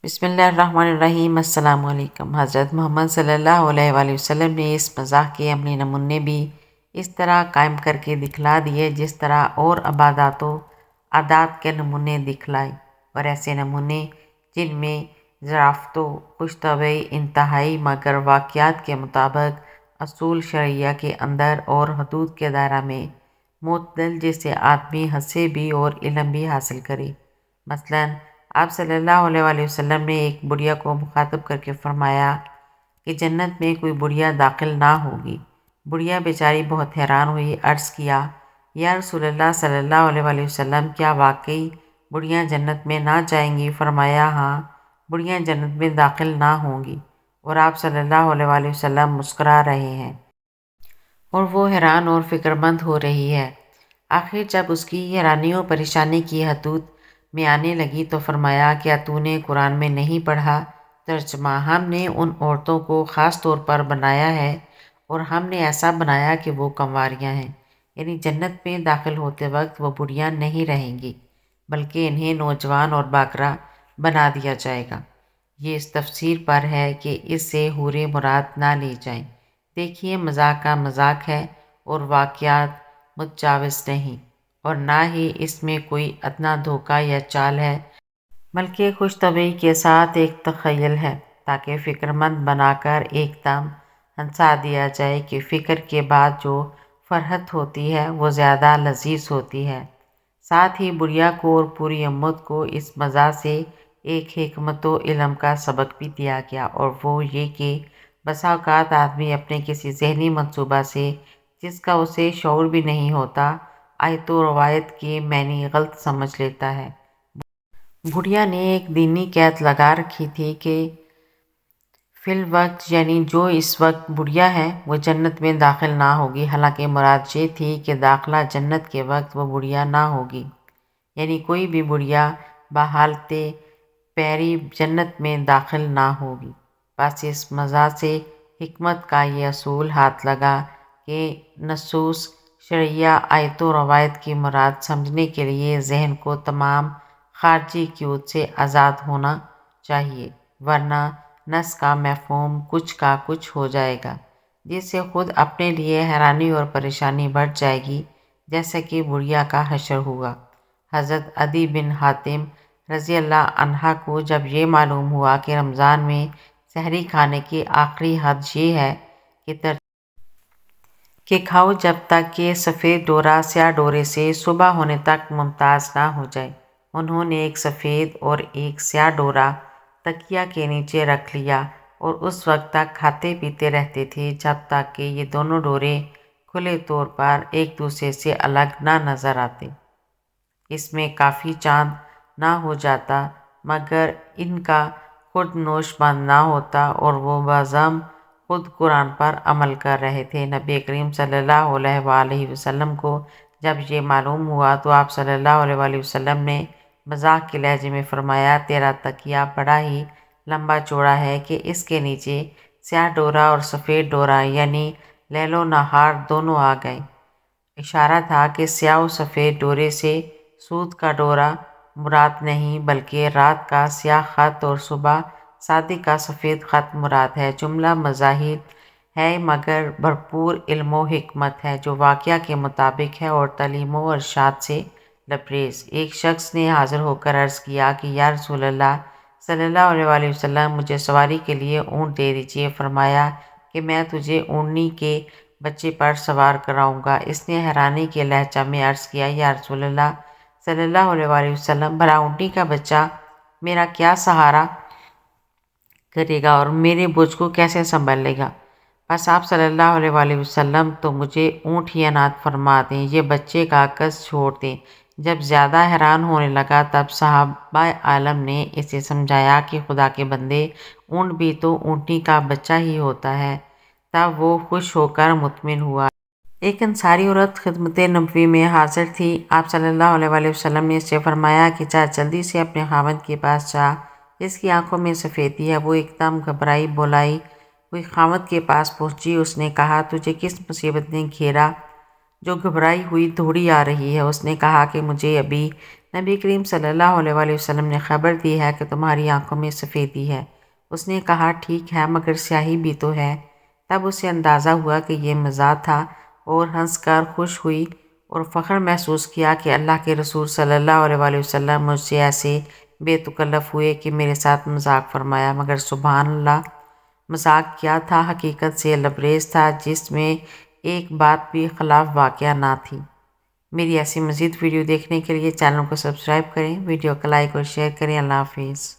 بسم اللہ الرحمن الرحیم۔ السلام علیکم۔ حضرت محمد صلی اللہ علیہ وآلہ وسلم نے اس مزاح کے عملی نمونے بھی اس طرح قائم کر کے دکھلا دیے جس طرح اور عبادات و عادات کے نمونے دکھلائے، اور ایسے نمونے جن میں ظرافت و خوش طبعی انتہائی مگر واقعات کے مطابق اصول شرعیہ کے اندر اور حدود کے دائرہ میں معتدل، جس سے آدمی ہنسے بھی اور علم بھی حاصل کرے۔ مثلاً آپ صلی اللہ علیہ وآلہ وسلم نے ایک بڑھیا کو مخاطب کر کے فرمایا کہ جنت میں کوئی بڑھیا داخل نہ ہوگی۔ بڑھیا بیچاری بہت حیران ہوئی، عرض کیا یا رسول اللہ صلی اللہ علیہ وآلہ وسلم، کیا واقعی بڑھیاں جنت میں نہ جائیں گی؟ فرمایا ہاں، بڑھیاں جنت میں داخل نہ ہوں گی۔ اور آپ صلی اللہ علیہ وآلہ وسلم مسکرا رہے ہیں اور وہ حیران اور فکر مند ہو رہی ہے۔ آخر جب اس کی حیرانی و پریشانی کی حدود میں آنے لگی تو فرمایا، کیا تو نے قرآن میں نہیں پڑھا؟ ترجمہ: ہم نے ان عورتوں کو خاص طور پر بنایا ہے اور ہم نے ایسا بنایا کہ وہ کنواریاں ہیں، یعنی جنت میں داخل ہوتے وقت وہ بڑھیاں نہیں رہیں گی بلکہ انہیں نوجوان اور باکرہ بنا دیا جائے گا۔ یہ اس تفسیر پر ہے کہ اس سے حوریں مراد نہ لی جائیں۔ دیکھیے، مذاق کا مذاق ہے اور واقعات متجاوز نہیں، اور نہ ہی اس میں کوئی ادنا دھوکہ یا چال ہے، بلکہ خوش طبعی کے ساتھ ایک تخیل ہے تاکہ فکر مند بنا کر ایک دم ہنسا دیا جائے کہ فکر کے بعد جو فرحت ہوتی ہے وہ زیادہ لذیذ ہوتی ہے۔ ساتھ ہی بڑھیا کو اور پوری امت کو اس مزاح سے ایک حکمت و علم کا سبق بھی دیا گیا، اور وہ یہ کہ بسا اوقات آدمی اپنے کسی ذہنی منصوبہ سے جس کا اسے شعور بھی نہیں ہوتا، آیت و روایت کے معنی غلط سمجھ لیتا ہے۔ بڑھیا نے ایک دینی قید لگا رکھی تھی کہ فی الوقت، یعنی جو اس وقت بڑھیا ہے وہ جنت میں داخل نہ ہوگی، حالانکہ مراد یہ تھی کہ داخلہ جنت کے وقت وہ بڑھیا نہ ہوگی، یعنی کوئی بھی بڑھیا بحالت پیری جنت میں داخل نہ ہوگی۔ بس اس مزاح سے حکمت کا یہ اصول ہاتھ لگا کہ نصوص شرعیہ، آیت و روایت کی مراد سمجھنے کے لیے ذہن کو تمام خارجی قیود سے آزاد ہونا چاہیے، ورنہ نص کا مفہوم کچھ کا کچھ ہو جائے گا، جس سے خود اپنے لیے حیرانی اور پریشانی بڑھ جائے گی، جیسا کہ بڑھیا کا حشر ہوا۔ حضرت عدی بن حاتم رضی اللہ عنہ کو جب یہ معلوم ہوا کہ رمضان میں سحری کھانے کی آخری حد یہ ہے کہ کھاؤ جب تک کہ سفید ڈورا سیاہ ڈورے سے صبح ہونے تک ممتاز نہ ہو جائے، انہوں نے ایک سفید اور ایک سیاہ ڈورا تکیہ کے نیچے رکھ لیا اور اس وقت تک کھاتے پیتے رہتے تھے جب تک کہ یہ دونوں ڈورے کھلے طور پر ایک دوسرے سے الگ نہ نظر آتے۔ اس میں کافی چاند نہ ہو جاتا مگر ان کا خورد نوش بند نہ ہوتا، اور وہ بعزم خود قرآن پر عمل کر رہے تھے۔ نبی کریم صلی اللہ علیہ وآلہ وسلم کو جب یہ معلوم ہوا تو آپ صلی اللہ علیہ وآلہ وسلم نے مذاق کے لہجے میں فرمایا، تیرا تکیہ بڑا ہی لمبا چوڑا ہے کہ اس کے نیچے سیاہ ڈورا اور سفید ڈورا یعنی لیل و نہار دونوں آ گئے۔ اشارہ تھا کہ سیاہ و سفید ڈورے سے سود کا ڈورا مراد نہیں بلکہ رات کا سیاہ خط اور صبح صادق کا سفید خط مراد ہے۔ جملہ مزاحی ہے مگر بھرپور علم و حکمت ہے، جو واقعہ کے مطابق ہے اور تعلیم و ارشاد سے لبریز۔ ایک شخص نے حاضر ہو کر عرض کیا کہ یا رسول اللہ صلی اللہ علیہ وآلہ وسلم، مجھے سواری کے لیے اونٹ دے دیجیے۔ فرمایا کہ میں تجھے اونٹنی کے بچے پر سوار کراؤں گا۔ اس نے حیرانی کے لہجہ میں عرض کیا، یا رسول اللہ صلی اللہ علیہ وآلہ وسلم، بھلا اونٹنی کا بچہ میرا کیا سہارا کرے گا اور میرے بوجھ کو کیسے سنبھال لے گا؟ بس آپ صلی اللہ علیہ وآلہ وسلم تو مجھے اونٹ ہی عنایت فرما دیں، یہ بچے کا عکس چھوڑ دیں۔ جب زیادہ حیران ہونے لگا تب صحابہ عالم نے اسے سمجھایا کہ خدا کے بندے، اونٹ بھی تو اونٹنی کا بچہ ہی ہوتا ہے۔ تب وہ خوش ہو کر مطمئن ہوا۔ ایک انصاری عورت خدمت نبوی میں حاضر تھی۔ آپ صلی اللہ علیہ وآلہ وسلم نے اس سے فرمایا کہ جا جلدی سے اپنے خاوند کے پاس جا، جس کی آنکھوں میں سفیدی ہے۔ وہ ایک دم گھبرائی بولائی ہوئی خاوند کے پاس پہنچی۔ اس نے کہا، تجھے کس مصیبت نے گھیرا جو گھبرائی ہوئی دوڑی آ رہی ہے؟ اس نے کہا کہ مجھے ابھی نبی کریم صلی اللہ علیہ وآلہ وسلم نے خبر دی ہے کہ تمہاری آنکھوں میں سفیدی ہے۔ اس نے کہا ٹھیک ہے مگر سیاہی بھی تو ہے۔ تب اسے اندازہ ہوا کہ یہ مزاح تھا اور ہنس کر خوش ہوئی اور فخر محسوس کیا کہ اللہ کے رسول صلی اللہ علیہ وآلہ وسلم مجھ سے ایسے بے تکلف ہوئے کہ میرے ساتھ مذاق فرمایا، مگر سبحان اللہ مذاق کیا تھا، حقیقت سے لبریز تھا جس میں ایک بات بھی خلاف واقعہ نہ تھی۔ میری ایسی مزید ویڈیو دیکھنے کے لیے چینل کو سبسکرائب کریں، ویڈیو کو لائک اور شیئر کریں۔ اللہ حافظ۔